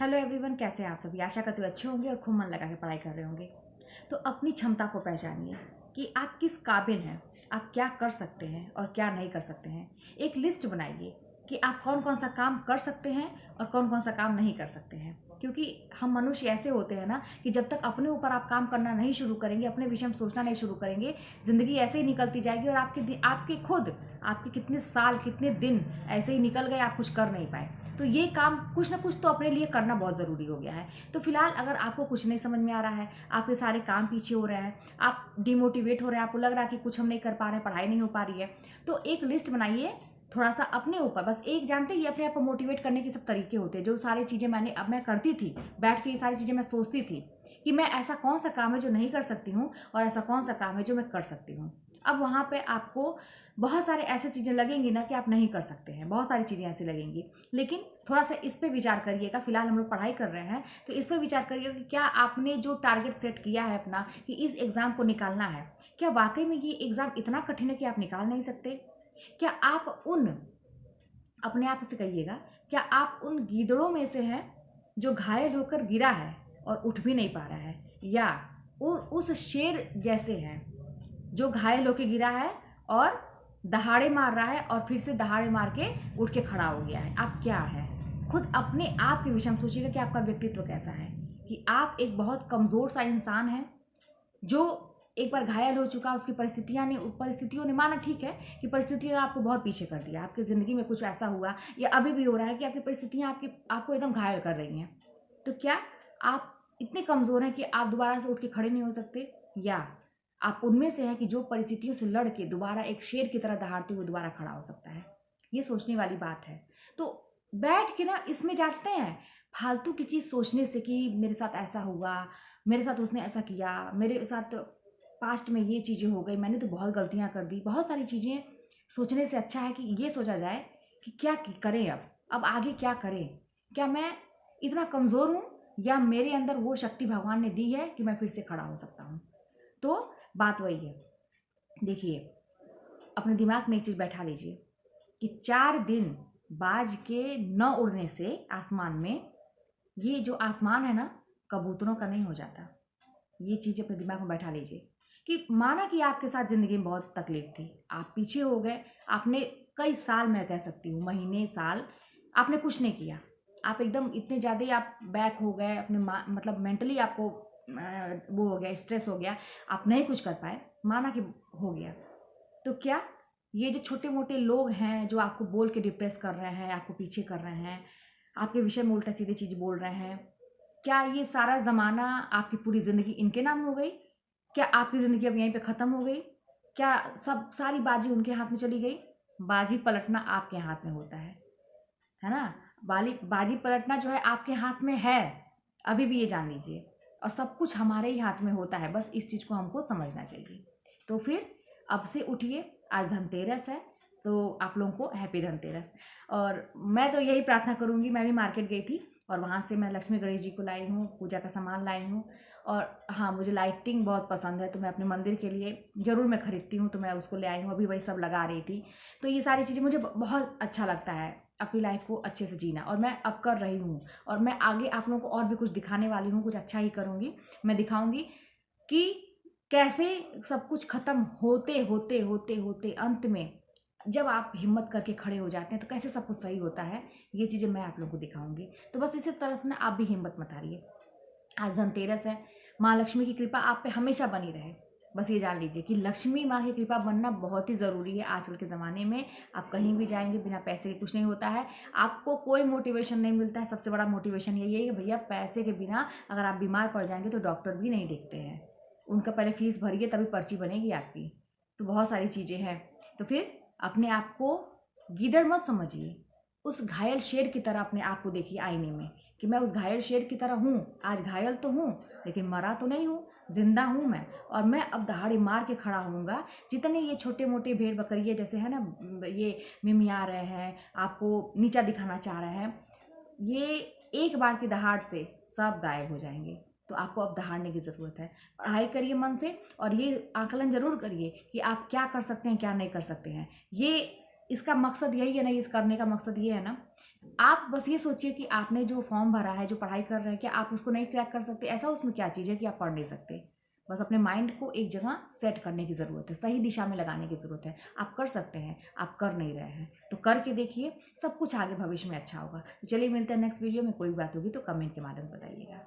Hello everyone, कैसे हैं आप सभी। आशा करते हुए अच्छे होंगे और खूब मन लगा के पढ़ाई कर रहे होंगे। तो अपनी क्षमता को पहचानिए कि आप किस काबिल हैं, आप क्या कर सकते हैं और क्या नहीं कर सकते हैं। एक लिस्ट बनाइए कि आप कौन कौन सा काम कर सकते हैं और कौन कौन सा काम नहीं कर सकते हैं। क्योंकि हम मनुष्य ऐसे होते हैं ना कि जब तक अपने ऊपर आप काम करना नहीं शुरू करेंगे, अपने विषय में सोचना नहीं शुरू करेंगे, ज़िंदगी ऐसे ही निकलती जाएगी और आपके कितने साल कितने दिन ऐसे ही निकल गए, आप कुछ कर नहीं पाए। तो ये काम कुछ ना कुछ तो अपने लिए करना बहुत ज़रूरी हो गया है। तो फिलहाल अगर आपको कुछ नहीं समझ में आ रहा है, आपके सारे काम पीछे हो रहे हैं, आप डिमोटिवेट हो रहे हैं, आपको लग रहा है कि कुछ हम नहीं कर पा रहे हैं, पढ़ाई नहीं हो पा रही है, तो एक लिस्ट बनाइए थोड़ा सा अपने ऊपर। बस एक जानते ही अपने आप को मोटिवेट करने के सब तरीके होते हैं। जो सारी चीज़ें मैं करती थी, बैठ के ये सारी चीज़ें मैं सोचती थी कि मैं ऐसा कौन सा काम है जो नहीं कर सकती हूँ और ऐसा कौन सा काम है जो मैं कर सकती हूँ। अब वहाँ पे आपको बहुत सारे ऐसे चीज़ें लगेंगी ना कि आप नहीं कर सकते हैं, बहुत सारी चीज़ें ऐसी लगेंगी। लेकिन थोड़ा सा इस पे विचार करिएगा। फिलहाल हम लोग पढ़ाई कर रहे हैं तो इस पे विचार करिएगा कि क्या आपने जो टारगेट सेट किया है अपना कि इस एग्ज़ाम को निकालना है, क्या वाकई में ये एग्ज़ाम इतना कठिन है कि आप निकाल नहीं सकते। क्या आप अपने आप से कहिएगा, क्या आप उन गीदड़ों में से हैं जो घायल होकर गिरा है और उठ भी नहीं पा रहा है, या उस शेर जैसे हैं जो घायल होकर गिरा है और दहाड़े मार रहा है और फिर से दहाड़े मार के उठ के खड़ा हो गया है। आप क्या है, खुद अपने आप के विषय में सोचिएगा कि आपका व्यक्तित्व कैसा है। कि आप एक बहुत कमज़ोर सा इंसान है जो एक बार घायल हो चुका। उसकी परिस्थितियों ने माना, ठीक है कि परिस्थितियों ने आपको बहुत पीछे कर दिया, आपकी ज़िंदगी में कुछ ऐसा हुआ या अभी भी हो रहा है कि आपकी परिस्थितियाँ आपको एकदम घायल कर रही हैं। तो क्या आप इतने कमज़ोर हैं कि आप दोबारा से उठ के खड़े नहीं हो सकते, या आप उनमें से हैं कि जो परिस्थितियों से लड़ के दोबारा एक शेर की तरह दहाड़ते हुए दोबारा खड़ा हो सकता है। ये सोचने वाली बात है। तो बैठ के ना इसमें जाते हैं फालतू की चीज़ सोचने से कि मेरे साथ ऐसा हुआ, मेरे साथ उसने ऐसा किया, मेरे साथ पास्ट में ये चीज़ें हो गई, मैंने तो बहुत गलतियाँ कर दी। बहुत सारी चीज़ें सोचने से अच्छा है कि ये सोचा जाए कि क्या करें, अब आगे क्या करें। क्या मैं इतना कमज़ोर हूँ या मेरे अंदर वो शक्ति भगवान ने दी है कि मैं फिर से खड़ा हो सकता हूँ। तो बात वही है। देखिए, अपने दिमाग में एक चीज़ बैठा लीजिए कि 4 दिन बाज के न उड़ने से आसमान में, ये जो आसमान है ना कबूतरों का नहीं हो जाता। ये चीज़ अपने दिमाग में बैठा लीजिए कि माना कि आपके साथ ज़िंदगी में बहुत तकलीफ थी, आप पीछे हो गए, आपने कई साल, मैं कह सकती हूँ महीने साल, आपने कुछ नहीं किया। आप एकदम इतने ज़्यादा ही आप बैक हो गए, अपने मतलब मेंटली आपको वो हो गया, स्ट्रेस हो गया, आप नहीं कुछ कर पाए, माना कि हो गया। तो क्या ये जो छोटे मोटे लोग हैं जो आपको बोल के डिप्रेस कर रहे हैं, आपको पीछे कर रहे हैं, आपके विषय में उल्टा सीधी चीज़ बोल रहे हैं, क्या ये सारा ज़माना, आपकी पूरी ज़िंदगी इनके नाम हो गई? क्या आपकी ज़िंदगी अब यहीं पे ख़त्म हो गई? क्या सारी बाजी उनके हाथ में चली गई? बाजी पलटना आपके हाथ में होता है ना? बाजी पलटना जो है आपके हाथ में है, अभी भी ये जान लीजिए। और सब कुछ हमारे ही हाथ में होता है, बस इस चीज़ को हमको समझना चाहिए। तो फिर अब से उठिए, आज धनतेरस है, तो आप लोगों को हैप्पी धनतेरस। और मैं तो यही प्रार्थना करूँगी, मैं भी मार्केट गई थी और वहाँ से मैं लक्ष्मी गणेश जी को लाई हूँ, पूजा का सामान लाई हूँ। और हाँ, मुझे लाइटिंग बहुत पसंद है, तो मैं अपने मंदिर के लिए ज़रूर मैं खरीदती हूँ, तो मैं उसको ले आई हूँ। अभी वही सब लगा रही थी। तो ये सारी चीज़ें मुझे बहुत अच्छा लगता है, अपनी लाइफ को अच्छे से जीना, और मैं अब कर रही हूँ। और मैं आगे आप लोगों को और भी कुछ दिखाने वाली हूँ, कुछ अच्छा ही करूँगी। मैं दिखाऊँगी कि कैसे सब कुछ ख़त्म होते होते होते होते अंत में जब आप हिम्मत करके खड़े हो जाते हैं तो कैसे सब कुछ सही होता है। ये चीज़ें मैं आप लोगों को दिखाऊंगी। तो बस इसी तरफ ना आप भी हिम्मत मत हारिए। आज धनतेरस है, माँ लक्ष्मी की कृपा आप पे हमेशा बनी रहे। बस ये जान लीजिए कि लक्ष्मी माँ की कृपा बनना बहुत ही ज़रूरी है आजकल के ज़माने में। आप कहीं भी जाएंगे, बिना पैसे के कुछ नहीं होता है। आपको कोई मोटिवेशन नहीं मिलता है। सबसे बड़ा मोटिवेशन यही है कि भैया पैसे के बिना अगर आप बीमार पड़ जाएंगे तो डॉक्टर भी नहीं देखते हैं, उनका पहले फीस भरिए तभी पर्ची बनेगी आपकी। तो बहुत सारी चीज़ें हैं। तो फिर अपने आप को गीदड़ मत समझिए, उस घायल शेर की तरह अपने आप को देखिए आईने में कि मैं उस घायल शेर की तरह हूँ। आज घायल तो हूँ लेकिन मरा तो नहीं हूँ, जिंदा हूँ मैं, और मैं अब दहाड़ी मार के खड़ा होऊंगा। जितने ये छोटे मोटे भेड़ बकरिए जैसे है ना, ये मिमिया रहे हैं, आपको नीचा दिखाना चाह रहे हैं, ये एक बार की दहाड़ से सब गायब हो जाएंगे। तो आपको अब दहाड़ने की ज़रूरत है। पढ़ाई करिए मन से और ये आकलन ज़रूर करिए कि आप क्या कर सकते हैं, क्या नहीं कर सकते हैं। ये इसका मकसद यही है ना, इस करने का मकसद ये है ना, आप बस ये सोचिए कि आपने जो फॉर्म भरा है, जो पढ़ाई कर रहे हैं, क्या आप उसको नहीं क्रैक कर सकते? ऐसा उसमें क्या चीज़ है कि आप पढ़ नहीं सकते? बस अपने माइंड को एक जगह सेट करने की ज़रूरत है, सही दिशा में लगाने की ज़रूरत है। आप कर सकते हैं, आप कर नहीं रहे हैं तो करके देखिए, सब कुछ आगे भविष्य में अच्छा होगा। तो चलिए मिलते हैं नेक्स्ट वीडियो में। कोई बात होगी तो कमेंट के माध्यम से बताइएगा।